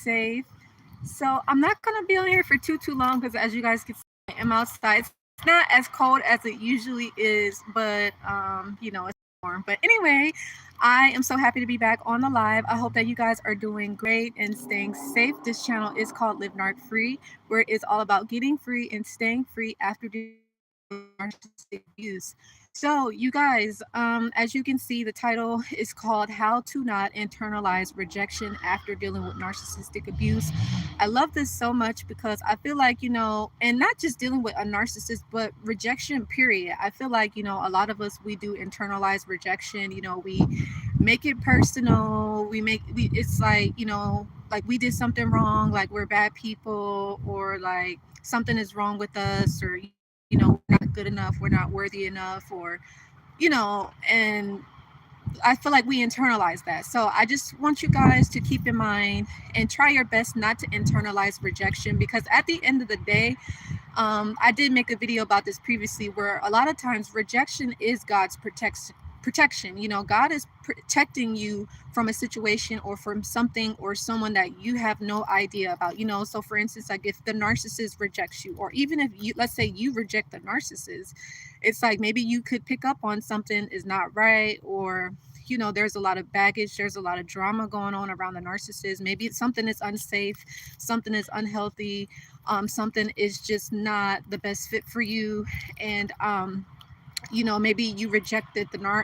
safe. So I'm not gonna be on here for too long because, as you guys can see, I am outside. It's not as cold as it usually is, but it's warm. But anyway, I am so happy to be back on the live. I hope that you guys are doing great and staying safe. This channel is called Live Narc Free, where it's all about getting free and staying free after narcissistic abuse. So, you guys, as you can see, the title is called How to Not Internalize Rejection After Dealing with Narcissistic Abuse. I love this so much because I feel like, and not just dealing with a narcissist, but rejection, period. I feel like, a lot of us, we do internalize rejection. We make it personal. It's like, like we did something wrong, like we're bad people, or like something is wrong with us, or, we're not good enough, we're not worthy enough, or, and I feel like we internalize that. So I just want you guys to keep in mind and try your best not to internalize rejection, because at the end of the day, I did make a video about this previously, where a lot of times rejection is God's protection. God is protecting you from a situation or from something or someone that you have no idea about. So for instance, like if the narcissist rejects you, or even if you, let's say you reject the narcissist, it's like maybe you could pick up on something is not right, or there's a lot of baggage, there's a lot of drama going on around the narcissist. Maybe it's something is unsafe, something is unhealthy, something is just not the best fit for you. And maybe you rejected the narc,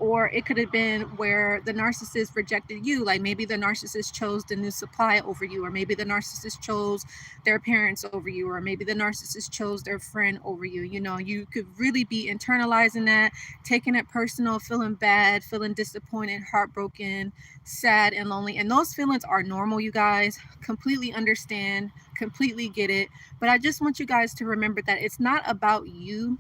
or it could have been where the narcissist rejected you. Like maybe the narcissist chose the new supply over you, or maybe the narcissist chose their parents over you, or maybe the narcissist chose their friend over you. You could really be internalizing that, taking it personal, feeling bad, feeling disappointed, heartbroken, sad, and lonely. And those feelings are normal, you guys. Completely understand, completely get it. But I just want you guys to remember that it's not about you.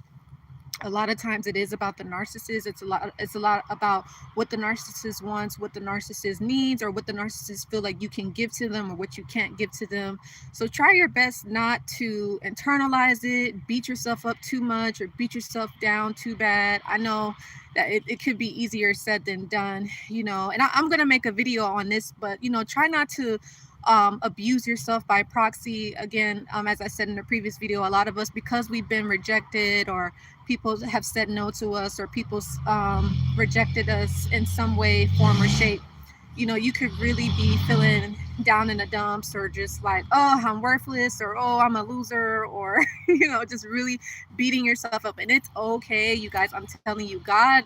A lot of times it is about the narcissist. It's a lot about what the narcissist wants, what the narcissist needs, or what the narcissist feel like you can give to them, or what you can't give to them. So try your best not to internalize it, beat yourself up too much, or beat yourself down too bad. I know that it could be easier said than done, and I'm going to make a video on this, but try not to abuse yourself by proxy. Again, as I said in the previous video, a lot of us, because we've been rejected, or people have said no to us, or people rejected us in some way, form, or shape, you could really be feeling down in the dumps, or just like, oh, I'm worthless, or oh, I'm a loser, or just really beating yourself up. And it's okay, you guys. I'm telling you, God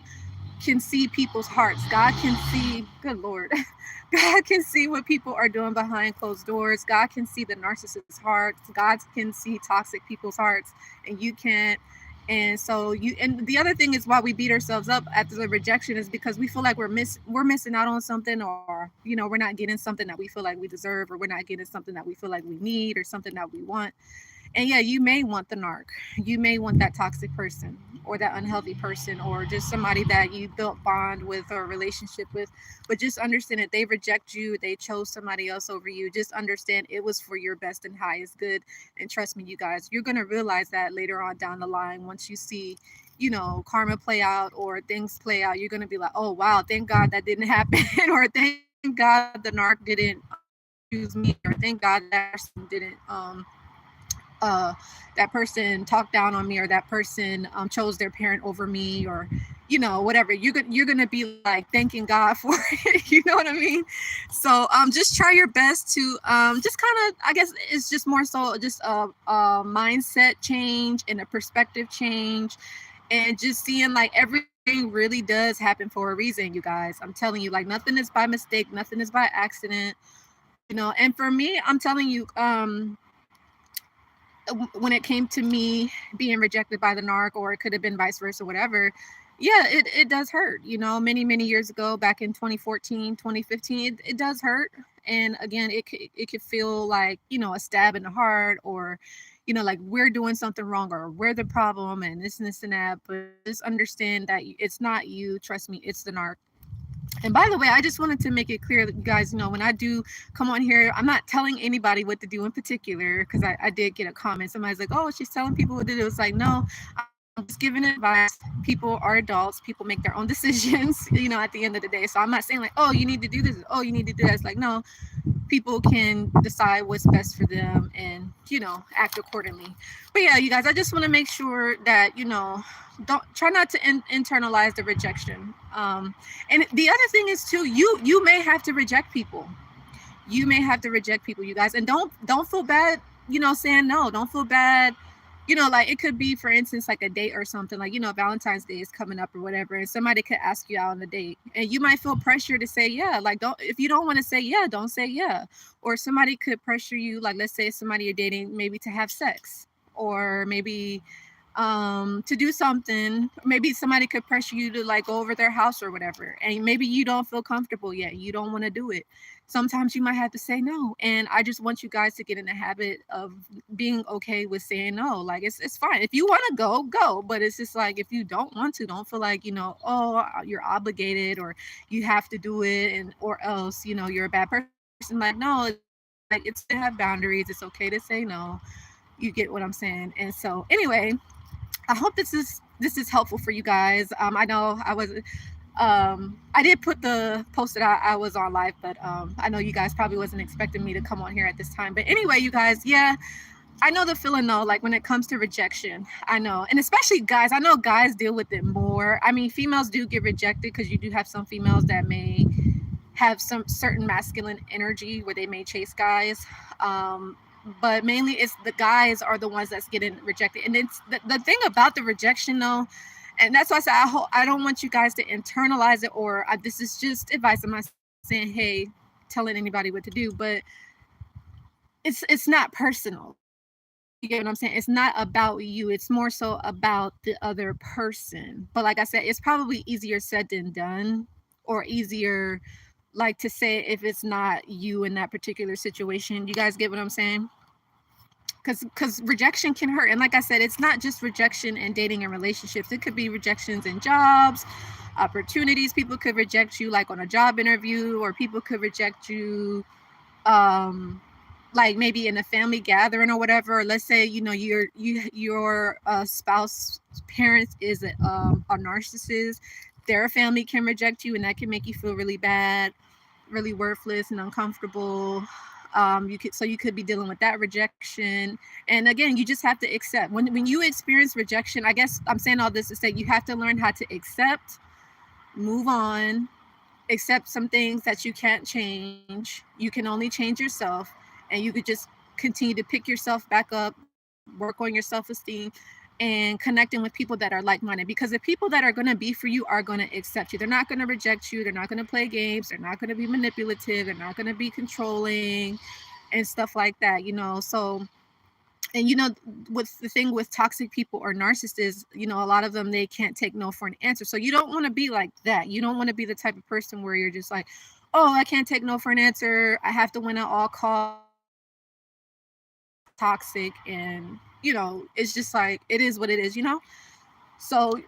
can see people's hearts. God can see, good Lord, God can see what people are doing behind closed doors. God can see the narcissist's hearts. God can see toxic people's hearts, and you can't. And so and the other thing is why we beat ourselves up after the rejection is because we feel like we're missing out on something, or we're not getting something that we feel like we deserve, or we're not getting something that we feel like we need, or something that we want. And yeah, you may want the narc, you may want that toxic person, or that unhealthy person, or just somebody that you built bond with or relationship with. But just understand that they reject you, they chose somebody else over you. Just understand it was for your best and highest good. And trust me, you guys, you're going to realize that later on down the line, once you see karma play out, or things play out, you're going to be like, oh wow, thank God that didn't happen. Or thank God the narc didn't choose me, or thank God that person didn't that person talked down on me, or that person chose their parent over me, or whatever. You're gonna be like thanking God for it. You know what I mean? So just try your best to just kind of, I guess it's just more so just a mindset change and a perspective change, and just seeing like everything really does happen for a reason, you guys. I'm telling you, like nothing is by mistake, nothing is by accident. And for me, I'm telling you, when it came to me being rejected by the narc, or it could have been vice versa, whatever, yeah, it does hurt. Many years ago, back in 2014, 2015, it does hurt. And again, it could feel like a stab in the heart, or like we're doing something wrong, or we're the problem, and this and this and that. But just understand that it's not you. Trust me, it's the narc. And by the way, I just wanted to make it clear that you guys know, when I do come on here, I'm not telling anybody what to do in particular, because I did get a comment. Somebody's like, oh, she's telling people what to do. It's like, no, I'm just giving advice. People are adults. People make their own decisions, at the end of the day. So I'm not saying like, oh, you need to do this. Oh, you need to do that. It's like, no, people can decide what's best for them and, act accordingly. But yeah, you guys, I just want to make sure that, don't try not to internalize the rejection. And the other thing is too, you may have to reject people. You may have to reject people, you guys, and don't feel bad, saying no. Don't feel bad. Like it could be, for instance, like a date or something, like, Valentine's Day is coming up or whatever, and somebody could ask you out on a date, and you might feel pressure to say yeah. Like, don't, if you don't want to say yeah, don't say yeah. Or somebody could pressure you, like, let's say somebody you're dating, maybe to have sex, or maybe to do something. Maybe somebody could pressure you to, like, go over their house or whatever, and maybe you don't feel comfortable yet, you don't want to do it. Sometimes you might have to say no, and I just want you guys to get in the habit of being okay with saying no. Like, it's fine if you want to go, but it's just like, if you don't want to, don't feel like, oh, you're obligated or you have to do it, and or else, you're a bad person. Like, no, like, it's to have boundaries. It's okay to say no. You get what I'm saying? And so anyway, I hope this is helpful for you guys. I know I did put the post that I was on live, but I know you guys probably wasn't expecting me to come on here at this time. But anyway, you guys, yeah, I know the feeling though, like when it comes to rejection. I know, and especially guys, I know guys deal with it more. I mean, females do get rejected because you do have some females that may have some certain masculine energy where they may chase guys. But mainly it's the guys are the ones that's getting rejected. And it's the thing about the rejection though, and that's why I said I don't want you guys to internalize it, or this is just advice. I'm not saying, hey, telling anybody what to do, but it's not personal. You get what I'm saying? It's not about you. It's more so about the other person. But like I said, it's probably easier said than done, or easier, like, to say if it's not you in that particular situation. You guys get what I'm saying? Because rejection can hurt. And like I said, it's not just rejection in dating and relationships. It could be rejections in jobs, opportunities. People could reject you, like, on a job interview, or people could reject you like maybe in a family gathering or whatever. Or let's say, your spouse parents is a narcissist. Their family can reject you, and that can make you feel really bad, really worthless and uncomfortable. You could be dealing with that rejection. And again, you just have to accept when you experience rejection. I guess I'm saying all this to say you have to learn how to accept, move on, accept some things that you can't change. You can only change yourself, and you could just continue to pick yourself back up, work on your self-esteem, and connecting with people that are like-minded, because the people that are going to be for you are going to accept you. They're not going to reject you. They're not going to play games. They're not going to be manipulative. They're not going to be controlling and stuff like that, So, and what's the thing with toxic people or narcissists, a lot of them, they can't take no for an answer. So you don't want to be like that. You don't want to be the type of person where you're just like, oh, I can't take no for an answer, I have to win at all costs. Toxic. And it's just like, it is what it is. So,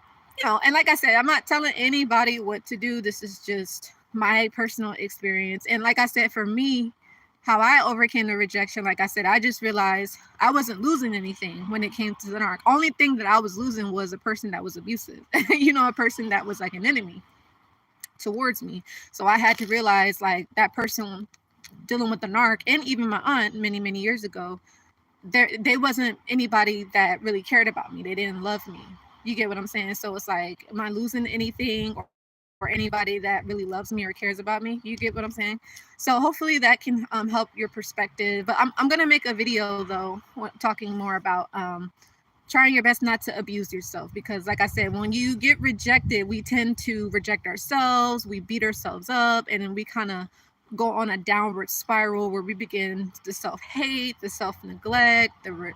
and like I said, I'm not telling anybody what to do. This is just my personal experience. And like I said, for me, how I overcame the rejection, like I said, I just realized I wasn't losing anything when it came to the narc. Only thing that I was losing was a person that was abusive, a person that was like an enemy towards me. So I had to realize, like, that person dealing with the narc, and even my aunt many, many years ago, they wasn't anybody that really cared about me. They didn't love me. You get what I'm saying? So it's like, am I losing anything, or anybody that really loves me or cares about me? You get what I'm saying? So hopefully that can help your perspective. But I'm gonna make a video though, talking more about trying your best not to abuse yourself, because like I said, when you get rejected, we tend to reject ourselves, we beat ourselves up, and then we kind of go on a downward spiral where we begin the self-hate, the self-neglect, the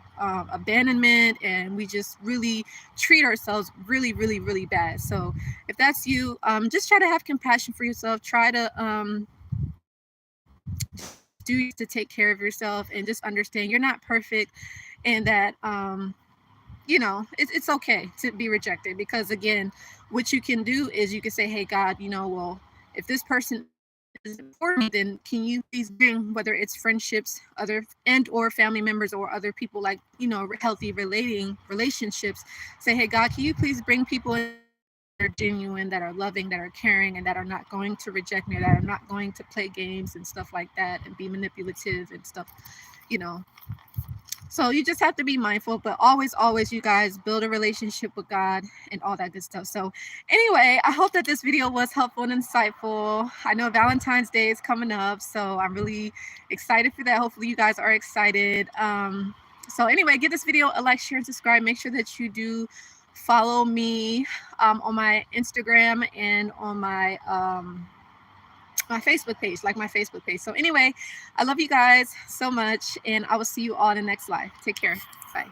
abandonment, and we just really treat ourselves really, really, really bad. So if that's you, just try to have compassion for yourself. Try to do to take care of yourself, and just understand you're not perfect, and that it's okay to be rejected. Because again, what you can do is you can say, hey God, well, if this person is important, then can you please bring, whether it's friendships, other and or family members, or other people, like, healthy relationships, say, hey God, can you please bring people in are genuine, that are loving, that are caring, and that are not going to reject me, that are not going to play games and stuff like that and be manipulative and stuff, you know. So you just have to be mindful, but always, you guys build a relationship with God and all that good stuff. So anyway, I hope that this video was helpful and insightful. I know Valentine's Day is coming up, so I'm really excited for that. Hopefully you guys are excited. So anyway, give this video a like, share, and subscribe. Make sure that you do follow me on my Instagram and on my my Facebook page, like my Facebook page. So anyway, I love you guys so much, and I will see you all in the next live. Take care. Bye.